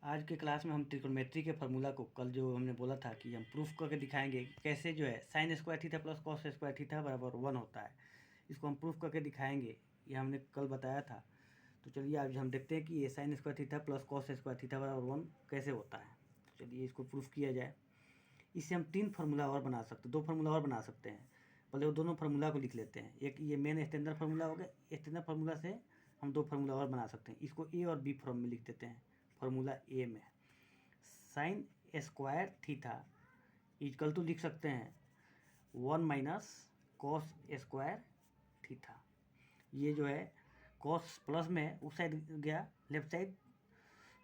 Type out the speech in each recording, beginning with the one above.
आज के क्लास में हम त्रिकोणमिति के फार्मूला को कल जो हमने बोला था कि हम प्रूफ करके दिखाएंगे कैसे जो है sign square theta plus cos square theta बराबर 1 होता है। इसको हम प्रूफ करके दिखाएंगे, ये हमने कल बताया था। तो चलिए आज हम देखते हैं कि ये sign square theta plus cos square theta बराबर 1 कैसे होता है। तो चलिए इसको प्रूफ किया जाए। इससे हम 3 फार्मूला और बना सकते हैं, 2 फार्मूला और बना सकते हैं। पहले वो दोनों फार्मूला को लिख लेते हैं। एक ये मेन स्टैंडर्ड फार्मूला हो गया। स्टैंडर्ड फार्मूला से हम 2 फार्मूला और बना सकते हैं। इसको ए और बी फॉर्म में लिख देते हैं। फार्मूला ए में sine square theta equal to लिख सकते हैं 1 माइनस कॉस स्क्वायर थीटा। ये जो है कॉस प्लस में उस साइड गया, लेफ्ट साइड,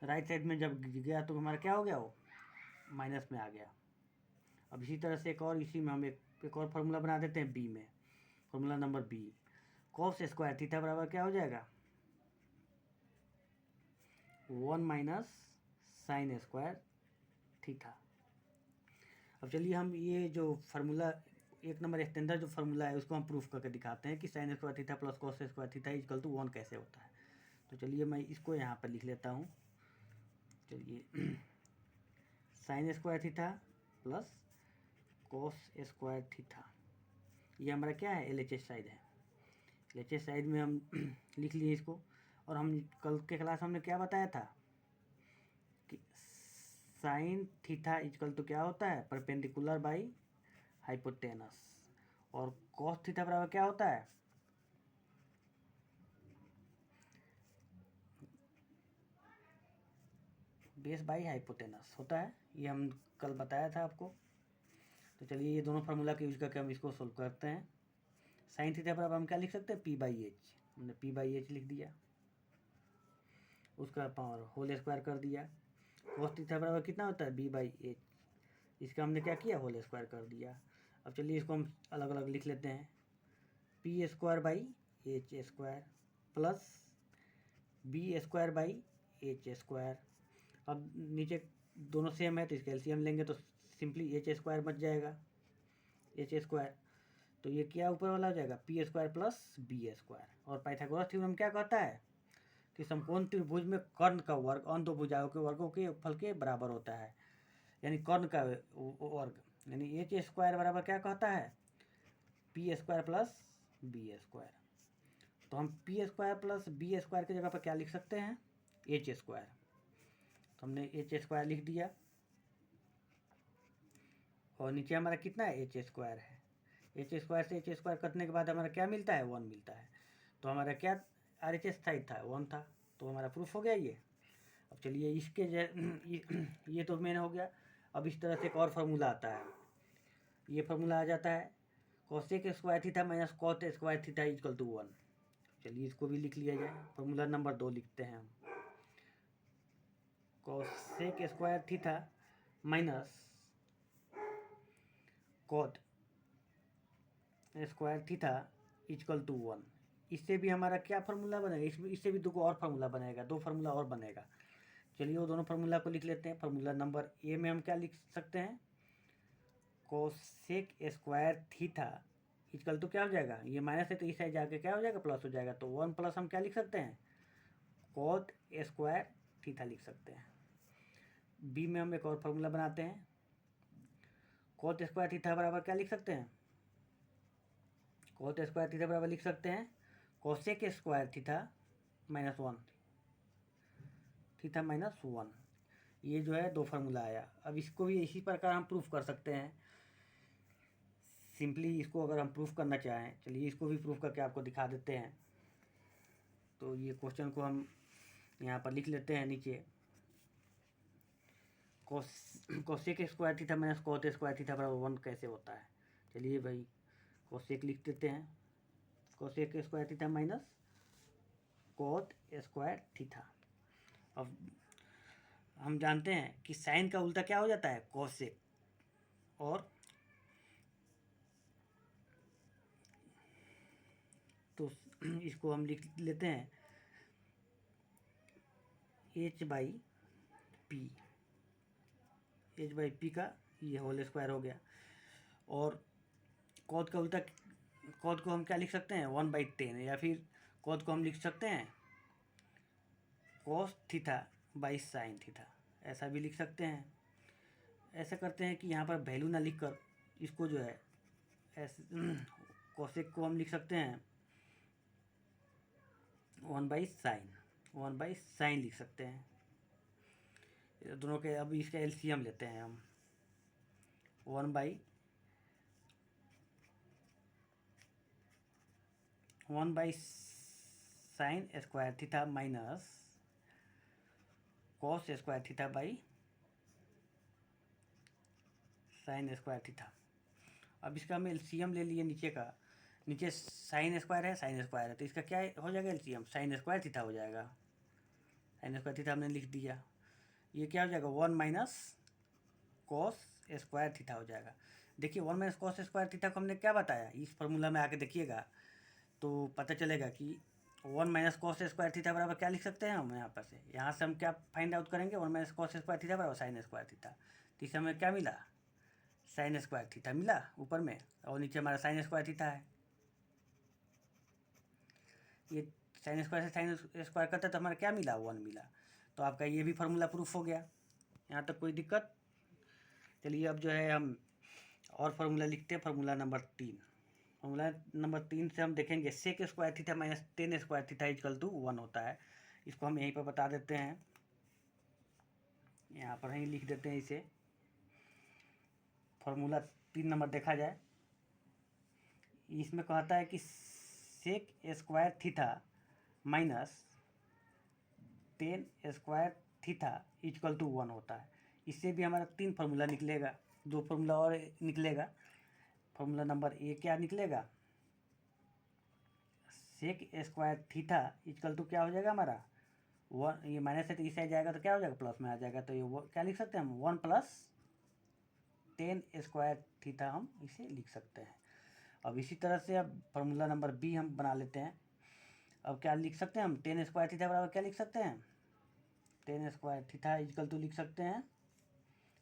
राइट साइड में जब गया तो हमारा क्या हो गया, वो माइनस में आ गया। अब इसी तरह से एक और इसी में हम एक और फार्मूला बना देते हैं बी में। Formula number B, cos square theta बराबर क्या हो जाएगा 1 माइनस साइन स्क्वायर थीटा। अब चलिए हम ये जो फार्मूला 1 नंबर स्टैंडर्ड जो फार्मूला है उसको हम प्रूफ करके दिखाते हैं कि sine square theta plus cos square theta equal to 1 कैसे होता है। तो चलिए मैं इसको यहाँ पर लिख लेता हूँ। चलिए sign square theta plus cos square theta, ये हमारा क्या है, LHS साइड है। LHS साइड में हम लिख लिए इसको। और हम कल के क्लास हमने क्या बताया था कि साइन थीटा इक्वल टू क्या होता है, परपेंडिकुलर बाई हाइपोटेनस। और कॉस थीटा बराबर क्या होता है, बेस बाई हाइपोटेनस होता है। ये हम कल बताया था आपको। तो चलिए ये दोनों फार्मूला के यूज करके हम इसको सोल्व करते हैं। साइन थीटा बराबर हम क्या लिख सकते हैं, p/h। हमने p/h लिख दिया, उसका पावर होल स्क्वायर कर दिया। कॉस थीटा बराबर कितना होता है, b/h। इसका हमने क्या किया, होल स्क्वायर कर दिया। अब चलिए इसको हम अलग अलग लिख लेते हैं। p square by H square plus B square by H square. अब नीचे दोनों सेम है तो इसका एलसीएम लेंगे तो सिंपली एच स्क्वायर बच जाएगा, एच स्क्वायर। तो ये क्या ऊपर वाला हो जाएगा, P square plus B square. और पाइथागोरस थ्योरम क्या कहता है कि समकोण त्रिभुज में कर्ण का वर्ग अन्य दो भुजाओं के वर्गों के फल के बराबर होता है। यानी कर्ण का वर्ग, यानी एच स्क्वायर बराबर क्या कहता है, P square plus B square. तो हम P square plus B square की जगह पर क्या लिख सकते हैं, एच स्क्वायर। तो हमने एच स्क्वायर लिख दिया। और नीचे हमारा कितना है, एच स्क्वायर है। एच स्क्वायर से एच स्क्वायर कटने के बाद हमारा क्या मिलता है, 1 मिलता है। तो हमारा क्या RHS साइड था, 1 था। तो हमारा प्रूफ हो गया ये। अब चलिए इसके ये तो मेन हो गया। अब इस तरह से एक और फार्मूला आता है। ये फार्मूला आ जाता है cosec square theta minus cot square theta equal to 1। चलिए इसको भी लिख लिया जाए। फार्मूला नंबर 2 लिखते हैं हम, cosec square theta minus cot square theta equal to 1। इससे भी हमारा क्या फार्मूला बनेगा, इससे भी 2 और फार्मूला बनेगा, 2 फार्मूला और बनेगा। चलिए वो दोनों फार्मूला को लिख लेते हैं। फार्मूला नंबर ए में हम क्या लिख सकते हैं, cosec square theta equal to क्या हो जाएगा, ये माइनस है तो इस साइड जाके क्या हो जाएगा, प्लस हो जाएगा। तो 1 प्लस हम क्या लिख सकते हैं, कॉट स्क्वायर थीटा लिख सकते हैं। बी में हम एक और फार्मूला बनाते हैं। कॉट स्क्वायर थीटा बराबर क्या लिख सकते हैं, कॉट स्क्वायर थीटा बराबर लिख सकते हैं cosec square theta minus 1 theta minus 1। ये जो है 2 फार्मूला आया। अब इसको भी इसी प्रकार हम प्रूफ कर सकते हैं। सिंपली इसको अगर हम प्रूफ करना चाहें, चलिए इसको भी प्रूफ करके आपको दिखा देते हैं। तो ये क्वेश्चन को हम यहाँ पर लिख लेते हैं नीचे, cosec square theta minus cot square theta बराबर 1 कैसे होता है। चलिए भाई कोसेक लिख देते हैं, cosec square theta minus cot square theta. अब हम जानते हैं कि साइन का उल्टा क्या हो जाता है, कोसेक। और तो इसको हम लिख लेते हैं h/p, h/p का ये होल स्क्वायर हो गया। और कॉट का उल्टा, कॉट को हम क्या लिख सकते हैं, 1/10। या फिर कॉट को हम लिख सकते हैं cos theta by sine theta. ऐसा भी लिख सकते हैं। ऐसा करते हैं कि यहाँ पर वैल्यू ना लिख कर इसको जो है ऐसे कोसेक को हम लिख सकते हैं 1/sin लिख सकते हैं। दोनों के अब इसका एलसीएम लेते हैं हम 1/sin² माइनस cos² sin²। अब इसका हम एलसीएम ले लिए नीचे का, नीचे sin² है तो इसका क्या हो जाएगा एलसीएम sin² हो जाएगा। sin² हमने लिख दिया। ये क्या हो जाएगा 1 - cos² हो जाएगा। देखिए 1 - cos² को हमने क्या बताया, इस फार्मूला में आके देखिएगा तो पता चलेगा कि 1 - cos² बराबर क्या लिख सकते हैं हम यहाँ से हम क्या फाइंड आउट करेंगे 1 - cos² बराबर sin²। तो इससे हमें क्या मिला sin² मिला ऊपर में, और नीचे हमारा sin² है। ये sin² से sin² करता तो हमारा क्या मिला 1 मिला। तो आपका ये भी फार्मूला प्रूफ हो गया। यहाँ तक कोई दिक्कत? चलिए अब जो है हम और फार्मूला लिखते हैं, फार्मूला नंबर 3। फार्मूला नंबर 3 से हम देखेंगे sec² minus tan² equal to 1 होता है। इसको हम यहीं पर बता देते हैं, यहाँ पर ही लिख देते हैं इसे। फार्मूला 3 नंबर देखा जाए, इसमें कहता है कि sec² minus tan² equal to 1 होता है। इससे भी हमारा 3 फार्मूला निकलेगा, 2 फार्मूला और निकलेगा। फार्मूला नंबर 1 क्या निकलेगा, sec² इक्वल टू क्या हो जाएगा हमारा 1, ये माइनस है तो इसे आ जाएगा तो क्या हो जाएगा प्लस में आ जाएगा। तो ये क्या लिख सकते हैं हम 1 + tan² हम इसे लिख सकते हैं। अब इसी तरह से अब फार्मूला नंबर बी हम बना लेते हैं। अब क्या लिख सकते हैं हम tan² बराबर क्या लिख सकते हैं tan² इक्वल टू लिख सकते हैं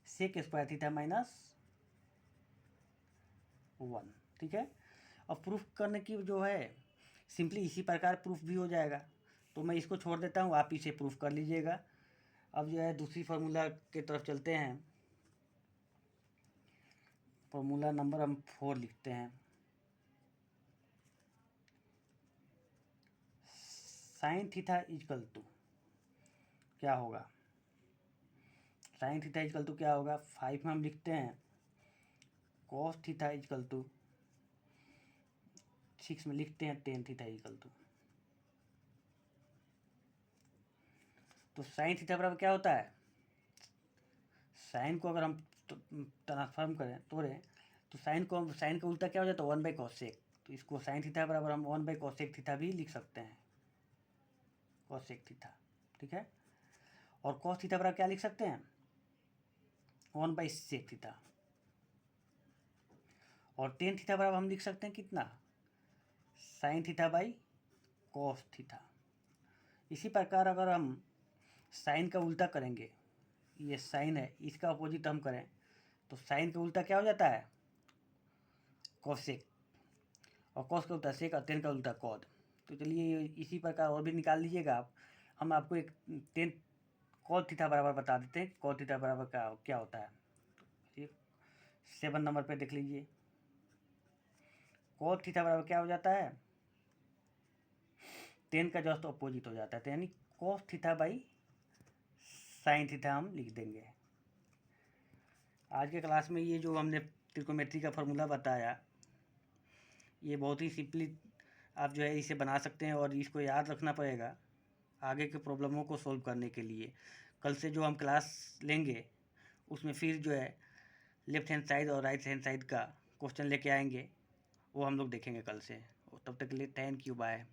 sec² माइनस 1। ठीक है। अब प्रूफ करने की जो है सिंपली इसी प्रकार प्रूफ भी हो जाएगा। तो मैं इसको छोड़ देता हूँ, आप इसे प्रूफ कर लीजिएगा। अब जो है दूसरी फार्मूला के तरफ चलते हैं। फार्मूला नंबर हम 4 लिखते हैं। sin² इक्वल टू क्या होगा, sin² इक्वल टू क्या होगा 5 में हम लिखते हैं cos² इक्वल टू 6 में लिखते हैं tan² इक्वल टू। तो sin² बराबर क्या होता है, साइन को अगर हम ट्रांसफॉर्म करें तोड़ें तो साइन का उल्टा क्या हो जाता है 1/cos²। तो इसको sin² बराबर हम 1/cos² भी लिख सकते हैं, cos²। ठीक है। और cos² बराबर क्या लिख सकते हैं 1/sec²। और tan² बराबर हम लिख सकते हैं कितना sin²/cos²। इसी प्रकार अगर हम साइन का उल्टा करेंगे, ये साइन है इसका अपोजिट हम करें तो साइन का उल्टा क्या हो जाता है cosec, और cos का उल्टा sec और tan का उल्टा cot। तो चलिए इसी प्रकार और भी निकाल लीजिएगा आप। हम आपको एक tan cos² बराबर बता देते हैं cos² बराबर क्या होता है। तो 7 नंबर पे देख लीजिए cos² बराबर क्या हो जाता है tan का जस्ट अपोजिट हो जाता है, तो यानी cos² sin² हम लिख देंगे। आज के क्लास में ये जो हमने त्रिकोणमिति का फार्मूला बताया ये बहुत ही सिंपली आप जो है इसे बना सकते हैं, और इसको याद रखना पड़ेगा आगे के प्रॉब्लमों को सॉल्व करने के लिए। कल से जो हम क्लास लेंगे उसमें फिर जो है लेफ्ट हैंड साइड और राइट हैंड साइड का क्वेश्चन लेके आएंगे, वो हम लोग देखेंगे कल से। तब तक के लिए थैंक यू, बाय।